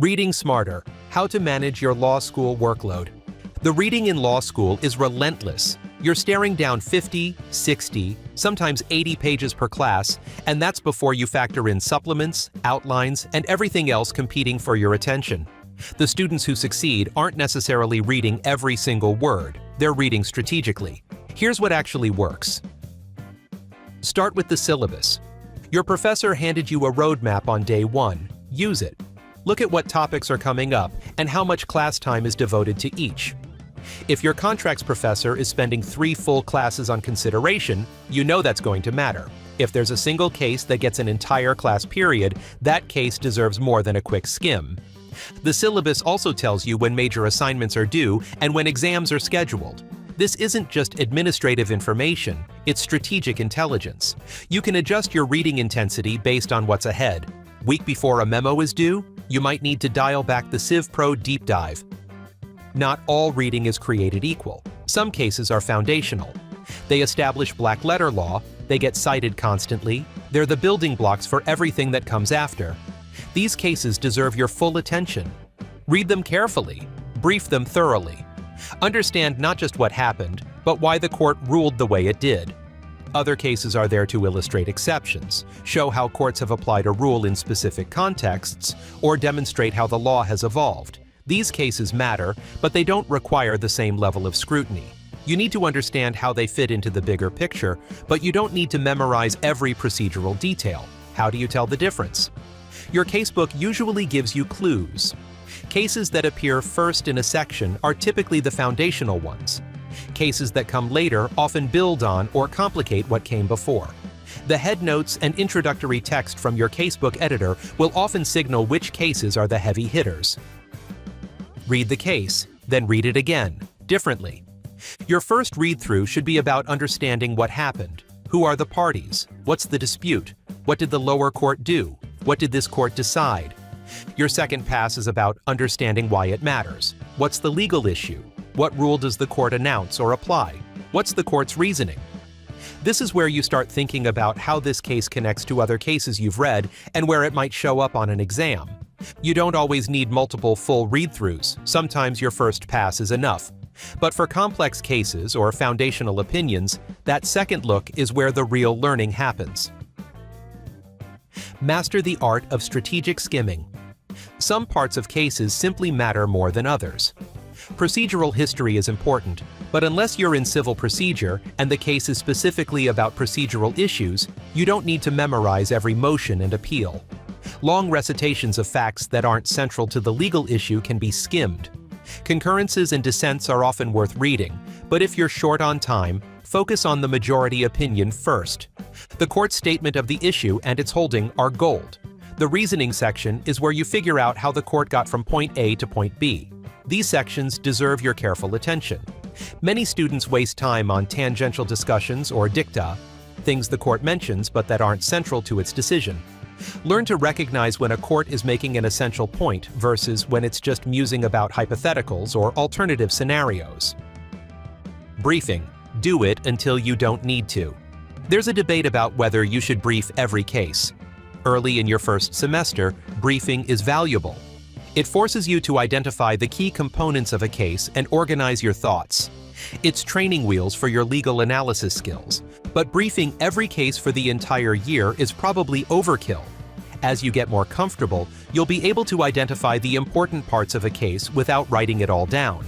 Reading smarter: how to manage your law school workload. The reading in law school is relentless. You're staring down 50, 60, sometimes 80 pages per class, and that's before you factor in supplements, outlines, and everything else competing for your attention. The students who succeed aren't necessarily reading every single word, they're reading strategically. Here's what actually works. Start with the syllabus. Your professor handed you a roadmap on day 1. Use it. Look at what topics are coming up and how much class time is devoted to each. If your contracts professor is spending 3 full classes on consideration, you know that's going to matter. If there's a single case that gets an entire class period, that case deserves more than a quick skim. The syllabus also tells you when major assignments are due and when exams are scheduled. This isn't just administrative information, it's strategic intelligence. You can adjust your reading intensity based on what's ahead. Week before a memo is due, you might need to dial back the Civ Pro deep dive. Not all reading is created equal. Some cases are foundational. They establish black letter law, they get cited constantly, they're the building blocks for everything that comes after. These cases deserve your full attention. Read them carefully, brief them thoroughly. Understand not just what happened, but why the court ruled the way it did. Other cases are there to illustrate exceptions, show how courts have applied a rule in specific contexts, or demonstrate how the law has evolved. These cases matter, but they don't require the same level of scrutiny. You need to understand how they fit into the bigger picture, but you don't need to memorize every procedural detail. How do you tell the difference? Your casebook usually gives you clues. Cases that appear first in a section are typically the foundational ones. Cases that come later often build on or complicate what came before. The headnotes and introductory text from your casebook editor will often signal which cases are the heavy hitters. Read the case, then read it again, differently. Your first read-through should be about understanding what happened. Who are the parties? What's the dispute? What did the lower court do? What did this court decide? Your second pass is about understanding why it matters. What's the legal issue? What rule does the court announce or apply? What's the court's reasoning? This is where you start thinking about how this case connects to other cases you've read and where it might show up on an exam. You don't always need multiple full read-throughs. Sometimes your first pass is enough. But for complex cases or foundational opinions, that second look is where the real learning happens. Master the art of strategic skimming. Some parts of cases simply matter more than others. Procedural history is important, but unless you're in civil procedure and the case is specifically about procedural issues, you don't need to memorize every motion and appeal. Long recitations of facts that aren't central to the legal issue can be skimmed. Concurrences and dissents are often worth reading, but if you're short on time, focus on the majority opinion first. The court's statement of the issue and its holding are gold. The reasoning section is where you figure out how the court got from point A to point B. These sections deserve your careful attention. Many students waste time on tangential discussions or dicta, things the court mentions but that aren't central to its decision. Learn to recognize when a court is making an essential point versus when it's just musing about hypotheticals or alternative scenarios. Briefing. Do it until you don't need to. There's a debate about whether you should brief every case. Early in your first semester, briefing is valuable. It forces you to identify the key components of a case and organize your thoughts. It's training wheels for your legal analysis skills, but briefing every case for the entire year is probably overkill. As you get more comfortable, you'll be able to identify the important parts of a case without writing it all down.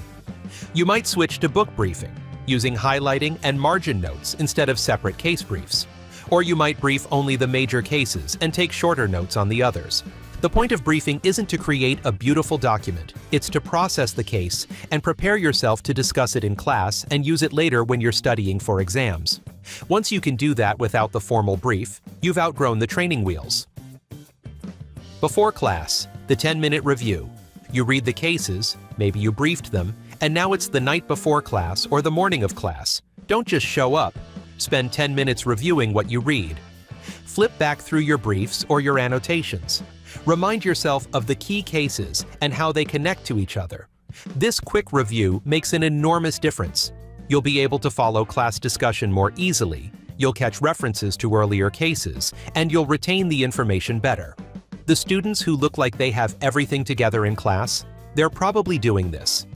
You might switch to book briefing, using highlighting and margin notes instead of separate case briefs. Or you might brief only the major cases and take shorter notes on the others. The point of briefing isn't to create a beautiful document, it's to process the case and prepare yourself to discuss it in class and use it later when you're studying for exams. Once you can do that without the formal brief, you've outgrown the training wheels. Before class, the 10-minute review. You read the cases, maybe you briefed them, and now it's the night before class or the morning of class. Don't just show up. Spend 10 minutes reviewing what you read. Flip back through your briefs or your annotations. Remind yourself of the key cases and how they connect to each other. This quick review makes an enormous difference. You'll be able to follow class discussion more easily, you'll catch references to earlier cases, and you'll retain the information better. The students who look like they have everything together in class, they're probably doing this.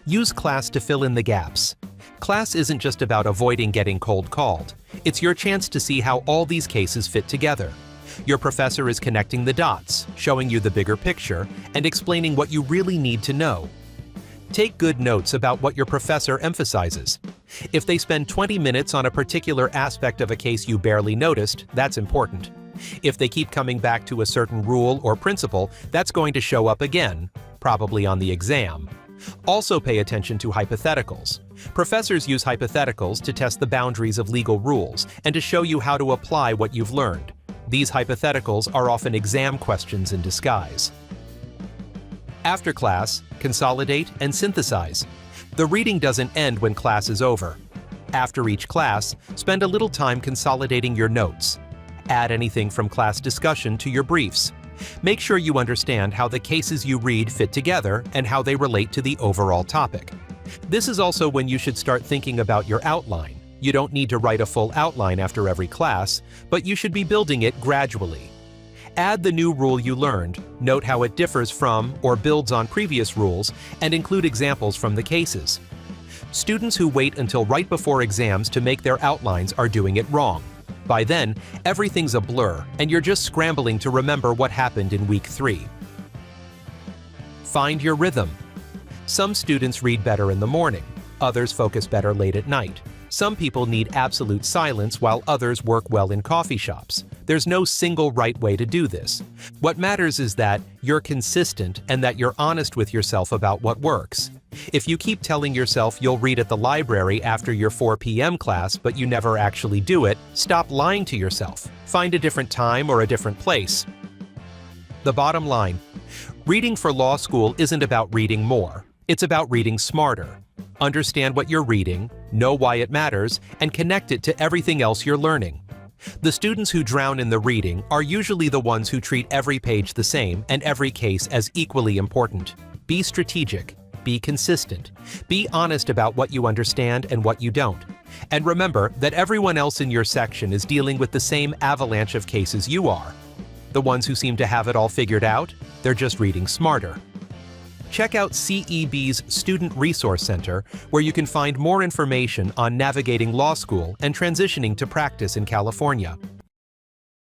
Use class to fill in the gaps. Class isn't just about avoiding getting cold called. It's your chance to see how all these cases fit together. Your professor is connecting the dots, showing you the bigger picture, and explaining what you really need to know. Take good notes about what your professor emphasizes. If they spend 20 minutes on a particular aspect of a case you barely noticed, that's important. If they keep coming back to a certain rule or principle, that's going to show up again, probably on the exam. Also pay attention to hypotheticals. Professors use hypotheticals to test the boundaries of legal rules and to show you how to apply what you've learned. These hypotheticals are often exam questions in disguise. After class, consolidate and synthesize. The reading doesn't end when class is over. After each class, spend a little time consolidating your notes. Add anything from class discussion to your briefs. Make sure you understand how the cases you read fit together and how they relate to the overall topic. This is also when you should start thinking about your outline. You don't need to write a full outline after every class, but you should be building it gradually. Add the new rule you learned, note how it differs from or builds on previous rules, and include examples from the cases. Students who wait until right before exams to make their outlines are doing it wrong. By then, everything's a blur, and you're just scrambling to remember what happened in week 3. Find your rhythm. Some students read better in the morning, others focus better late at night. Some people need absolute silence while others work well in coffee shops. There's no single right way to do this. What matters is that you're consistent and that you're honest with yourself about what works. If you keep telling yourself you'll read at the library after your 4 p.m. class but you never actually do it, stop lying to yourself. Find a different time or a different place. The bottom line: reading for law school isn't about reading more. It's about reading smarter. Understand what you're reading, know why it matters, and connect it to everything else you're learning. The students who drown in the reading are usually the ones who treat every page the same and every case as equally important. Be strategic. Be consistent. Be honest about what you understand and what you don't. And remember that everyone else in your section is dealing with the same avalanche of cases you are. The ones who seem to have it all figured out, they're just reading smarter. Check out CEB's Student Resource Center, where you can find more information on navigating law school and transitioning to practice in California.